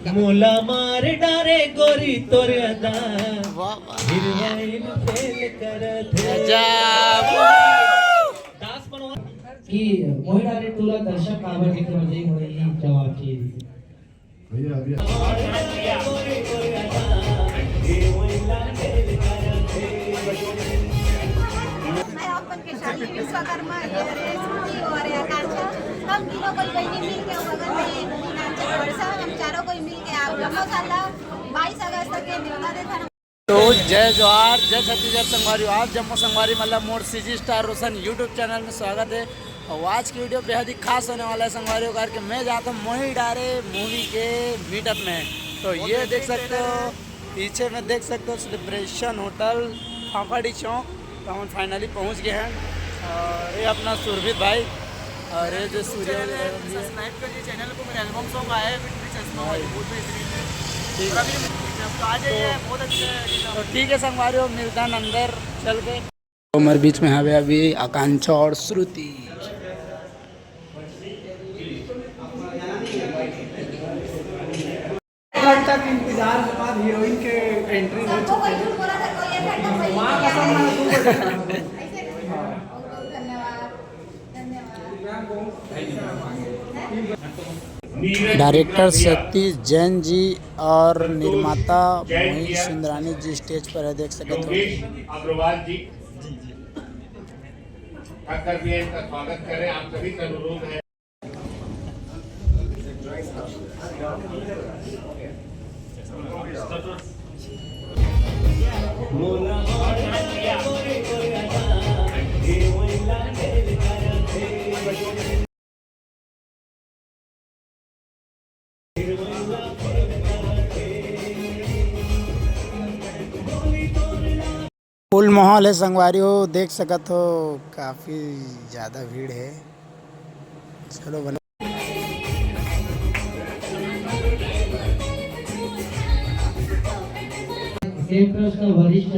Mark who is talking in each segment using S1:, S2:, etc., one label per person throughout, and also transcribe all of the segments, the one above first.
S1: मोला मार डारे गोरी तोर अदा हिरवाईन फेल करत दास पण की मोहित डारे तुला दर्शक आवडते म्हणजे म्हणून ही जवाबची
S2: भैया अभी
S3: मैं अपन के शादी विश्वकर्मा और आकांक्षा हम तीनों कोई बहनी मिल के बगल में वर्षा हम चारों कोई मिल के आप जम्मू साला 22 अगस्त के निर्णय था।
S4: तो जय जोहार जय छत्तीसगढ़ संगवारी। आप जम्मू संगवारी मतलब मोर सीजी स्टार रोशन यूट्यूब चैनल में स्वागत है। और आज की वीडियो बेहद ही खास होने वाला है संगवारियों का कि मैं जाता हूँ मोहित डारे मूवी के मीटअप में। तो ये देख सकते हो पीछे में देख सकते हो सेलिब्रेशन होटल फाफाड़ी चौक। तो हम फाइनली पहुँच गए हैं और ये अपना सुरभीत भाई और ये जो सूर्य
S5: सब्सक्राइब करिए चैनल को। मेरा एल्बम सॉन्ग आया है चश्मा बहुत बेहतरीन है। तो आ जाइए बहुत अच्छा है।
S4: तो ठीक है संगवारियों मिलता है अंदर चल के। हमारे बीच में है अभी आकांक्षा और श्रुति।
S5: घंटा के इंतजार के बाद हीरोइन के एंट्री हो
S3: सबको कोई झूठ बोला था कोई ऐसा तो कोई
S5: मां कसम मैं तू
S3: ऐसे धन्यवाद।
S4: डायरेक्टर सतीश जैन जी और निर्माता मोहित सुंदरानी जी स्टेज पर है देख सकते हो।
S6: अग्रवाल जी ठक्कर भी इनका स्वागत करें। आप सभी का अनुरोध है।
S1: मोला मार डारे गोरी तोर अदा हिरवाईन फेल करत
S4: फुल माहौल है संगवारियों देख सकत हो। काफ़ी ज़्यादा भीड़ है। चलो बना
S1: ट्रस्ट का वरिष्ठ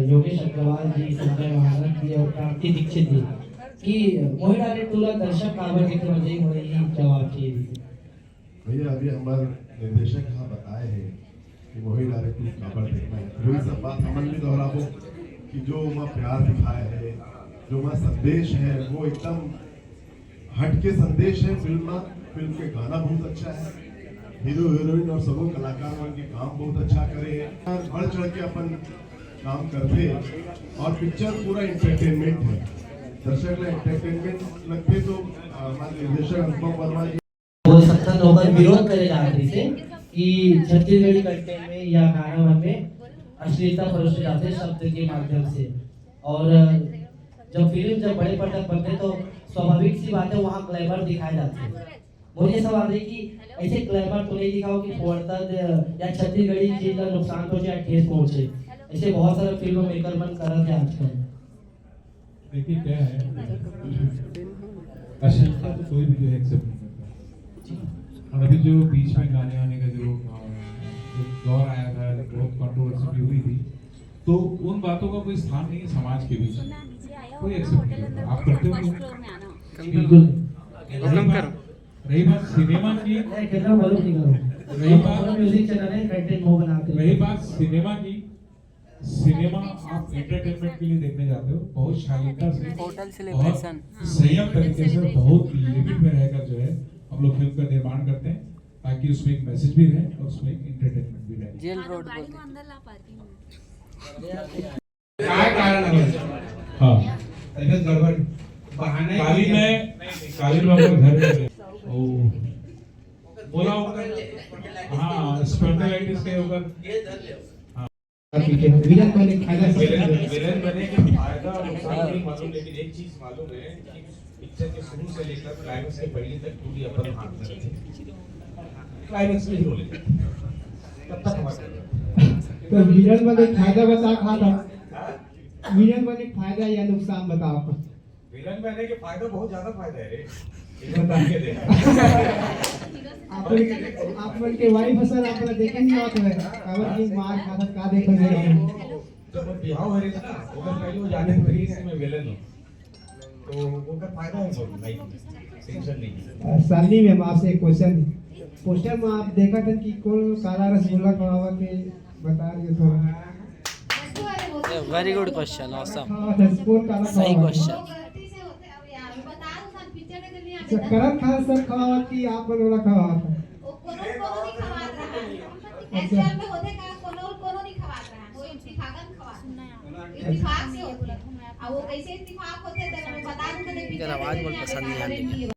S1: योगेश अग्रवाल जी संजय महाराज जी और क्रांति दीक्षित जी की मोहित डारे तुला दर्शक आवडते म्हणजे म्हणून ही जवाबची
S2: भैया अभी हमारे निर्देशक यहाँ बताए हैं कि मोहित डारे तू काबर देखना है। वही सब बात हमन भी दोहराबो कि जो वहाँ प्यार दिखाए है जो वहाँ संदेश है वो एकदम हटके संदेश है। फिल्म के गाना बहुत अच्छा है। हीरो हीरोइन और सबो कलाकार के काम बहुत अच्छा करे बढ़ चढ़ के अपन काम करते और पिक्चर पूरा एंटरटेनमेंट है। दर्शक ने एंटरटेनमेंट लगते तो हमारे निर्देशक अनुपम वर्मा जी
S1: वो सत्ता होकर विरोध करे आखिरी से कि छत्तीसगढ़ी कंटेंट में या गाना में अश्लीलता परोसे जाते शब्द के माध्यम से। और जब फिल्म जब बड़े पर्दे पर बनते तो स्वाभाविक सी बात है वहाँ ग्लैमर दिखाए जाते हैं। मुझे सवाल है कि ऐसे ग्लैमर तो नहीं दिखाओ कि फोड़तद या छत्तीसगढ़ी चीज का नुकसान पहुंचे या ठेस पहुंचे। ऐसे बहुत सारे फिल्म मेकर मन कर रहे हैं आजकल।
S7: देखिए क्या है अश्लीलता तो कोई भी जो है एक्सेप्ट नहीं करता। और अभी जो बीच में गाने आने का जो दौर आया था बहुत कंट्रोवर्सी भी हुई थी तो उन बातों का कोई स्थान नहीं है समाज के बीच। कोई एक्सेप्ट नहीं करता। आप करते हो
S1: बिल्कुल
S7: रही बात सिनेमा की रही बात सिनेमा की सिनेमा आप एंटरटेनमेंट के लिए देखने जाते हो बहुत शालीनता से बहुत संयम तरीके से बहुत लिमिट में रहकर जो है हम लोग फिल्म का निर्माण करते हैं ताकि उसमें एक मैसेज भी रहे और उसमें एक एंटरटेनमेंट भी रहे।
S4: जेल रोड
S7: क्या कारण है? हाँ तबियत गड़बड़ बहाने काली में अपने घर में बोला होगा। हाँ स्पॉन्डिलाइटिस के ऊपर
S5: विलन बने फायदा
S7: विलन बने के फायदा और नुकसान नहीं मालूम लेकिन एक चीज मालूम है कि पिक्चर के शुरू से लेकर क्लाइमेक्स के पहले तक पूरी अपन हाथ में रहती है। क्लाइमेक्स में हीरो लेते तब तक हमारे
S5: तो विलन बने फायदा बता खाता विलन बने फायदा या नुकसान बताओ।
S7: विलन बने के फायदा बहुत ज्यादा फायदा है रे। बता के दे
S5: आप मन के वाइफ सर आप देखे नहीं होते है काबर की मार खाता का देखो नहीं
S7: जब बिहाव हो रही ना ओकर पहले वो जाने पड़ी कि मैं विलन हूं तो ओकर फायदा है बहुत भाई टेंशन नहीं।
S5: सालनी में आपसे एक क्वेश्चन
S8: पोस्टर में आप देखा था कि कौन काला रसगुल्ला खवावा के बता रहे थोड़ा
S4: वेरी गुड क्वेश्चन ऑसम
S8: कौन काला
S4: सही
S8: खवावा?
S4: क्वेश्चन
S8: करत खान सर खवावा कि आप बनोला खवावा था?
S4: आवाज बहुत पसंद नहीं आती।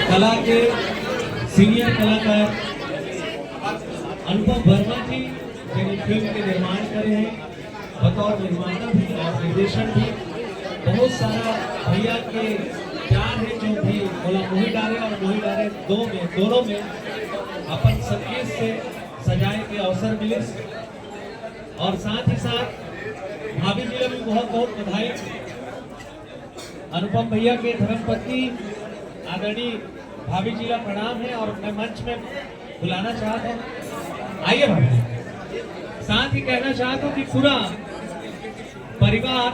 S1: कला के सीनियर कलाकार अनुपम वर्मा जी जिन्हें फिल्म के निर्माण करे हैं बतौर निर्माता भी और निर्देशक भी। बहुत सारा भैया के प्यार है जो भी बोला मोही डारे और मोही डारे दोनों में अपन संगीत से सजाए के अवसर मिले और साथ ही साथ भाभी जी को भी बहुत बहुत बधाई। अनुपम भैया के धर्मपत्नी आदरणीय भाभी जी का प्रणाम है और मैं मंच में बुलाना चाहता हूँ। आइए भाभी जी। साथ ही कहना चाहता हूँ कि पूरा परिवार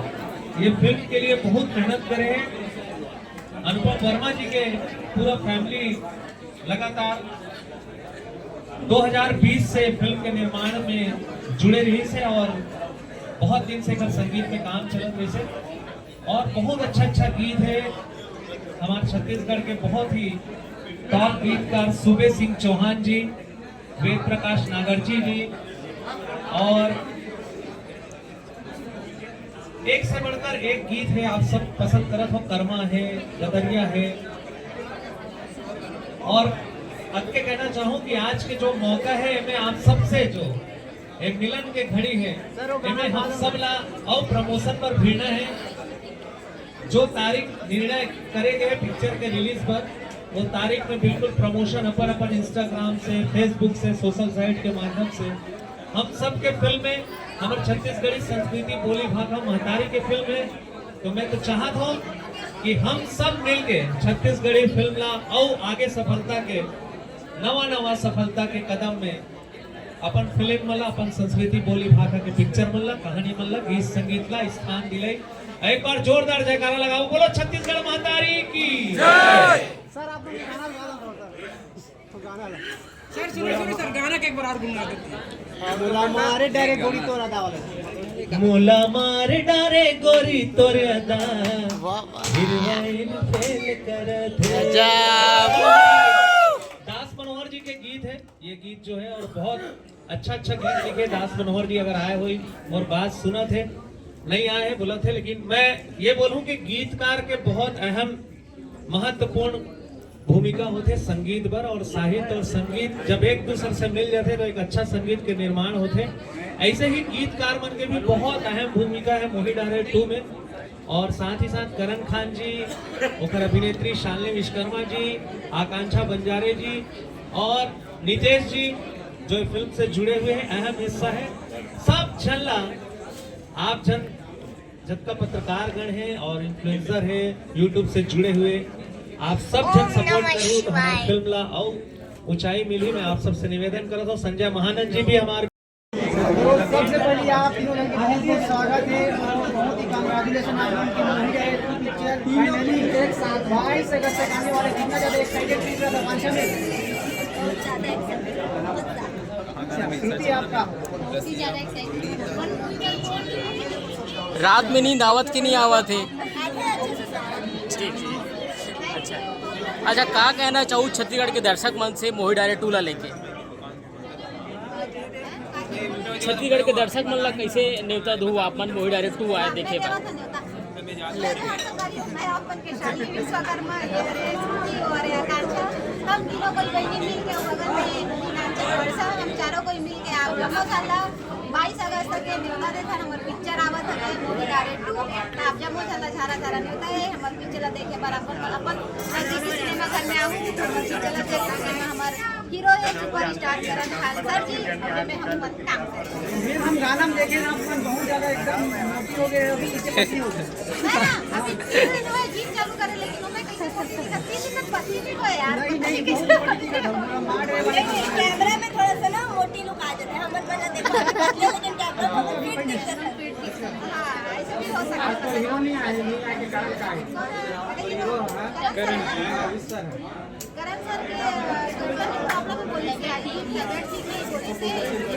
S1: ये फिल्म के लिए बहुत मेहनत करे हैं। अनुपम वर्मा जी के पूरा फैमिली लगातार 2020 से फिल्म के निर्माण में जुड़े रही से और बहुत दिन से कर संगीत में काम चलत रही से और बहुत अच्छा गीत है। हमारे छत्तीसगढ़ के बहुत ही टॉप गीतकार सूबे सिंह चौहान जी, वेद प्रकाश नागरजी जी और एक से बढ़कर एक गीत है आप सब पसंद करत हो, कर्मा है, गदरिया है। और अब के कहना चाहूँ कि आज के जो मौका है मैं आप सबसे जो एक मिलन के घड़ी है इनमें हम सब ला और प्रमोशन पर भिड़ना है। जो तारीख निर्णय करे गए पिक्चर के रिलीज पर वो तारीख में बिल्कुल प्रमोशन अपन इंस्टाग्राम से, फेसबुक से, सोशल साइट के माध्यम से हम सब के फिल्म में हमारे छत्तीसगढ़ी संस्कृति बोली भाषा महतारी के फिल्म है। तो मैं तो चाहता हूँ कि हम सब मिलके छत्तीसगढ़ी फिल्म ला और आगे सफलता के नवा सफलता के कदम में अपन फिल्म मला अपन संस्कृति बोली भाषा के पिक्चर मला कहानी मला गीत संगीत ला स्थान दिलाई। एक बार जोरदार जयकारा लगाओ, बोलो छत्तीसगढ़ महतारी की जय।
S5: सर आप लोग गाना गा दो तो गाना ला सर सर गाना के एक बार और गुनगुना देते बोला मारे डारे गोरी तोरा दा वाला
S1: मोला मारे डारे गोरी तोरे अदा हिरवाइन फेल करत दास मनोहर जी के गीत है ये गीत जो है और बहुत अच्छा गीत लिखे दास मनोहर जी। अगर आए हुई और बात सुना थे नहीं आए बोला थे, लेकिन मैं ये बोलूं कि गीतकार के बहुत अहम महत्वपूर्ण भूमिका होते संगीत पर और साहित्य और संगीत जब एक दूसरे से मिल जाते तो एक अच्छा संगीत के निर्माण होते। ऐसे ही गीतकार मन के भी बहुत अहम भूमिका है मोही डारे 2 में। और साथ ही साथ करण खान जी, ओकर अभिनेत्री शालिनी विश्वकर्मा जी, आकांक्षा बंजारे जी और नितेश जी जो फिल्म से जुड़े हुए हैं अहम हिस्सा है। सब झल्ला आप जब का पत्रकार गण है और इन्फ्लुएंसर है यूट्यूब से जुड़े हुए आप सब जन सपोर्ट करूँ तो हमारी फिल्म ला और ऊंचाई मिली। मैं आप सबसे निवेदन करता हूँ। संजय महानंद जी भी हमारे
S5: सबसे पहले आप तीनों लोगों का बहुत बहुत स्वागत है और बहुत ही कांग्रेचुलेशन आप लोगों की मूवी है पिक्चर फाइनली एक साथ 22 अगस्त तक आने वाले कितना ज्यादा एक्साइटेड फील रहा था मानसा में
S3: बहुत ज्यादा
S5: श्रुति आपका
S3: बहुत ही ज्यादा एक्साइटेड
S4: रात में नींद आवत की नहीं आवत है।
S3: ठीक
S4: अच्छा क्या कहना चाहूँ छत्तीसगढ़ के दर्शक मन से मोही डारे 2 ला लेके छत्तीसगढ़ के दर्शक मन ला कैसे न्योता दू आप मन मोही डारे 2 आए देखे बार
S3: मैं अपन के शाली विश्वकर्मा और आकांक्षा हम तीनों कोई बहनी मिल के बगल में वर्षा हम चारों कोई मिल के आप जम्मू साला 22 अगस्त के न्योता दे था हमार पिक्चर आवत है मोही डारे 2 आप जम्मू साला छारा न्योता है हमार पिक्चर देखे पर अपन नजदीकी सिनेमा घर में आऊँ पिक्चर देखे में हमार हीरो है सुपरस्टार करण खान सर जी में हम काम करें।
S5: हम गाना में देखे ना अपन बहुत ज्यादा एकदम मोटी हो गए अभी पीछे पत्ती हो गए
S3: अभी गीत चालू करे लेकिन मैं कैसे 30 मिनट पत्ती भी हो यार
S5: नहीं बहुत
S9: कैमरा में थोड़ा सा ना मोटी लुक आ जाता है हमर वजह देखो लेकिन कैमरा में फिट दिखता है।
S3: हां ऐसे भी हो सकता है।
S5: तो हीरो नहीं आए के कारण का है
S3: करण सर के प्रॉब्लम बोले कि अभी टैबलेट ठीक नहीं होने से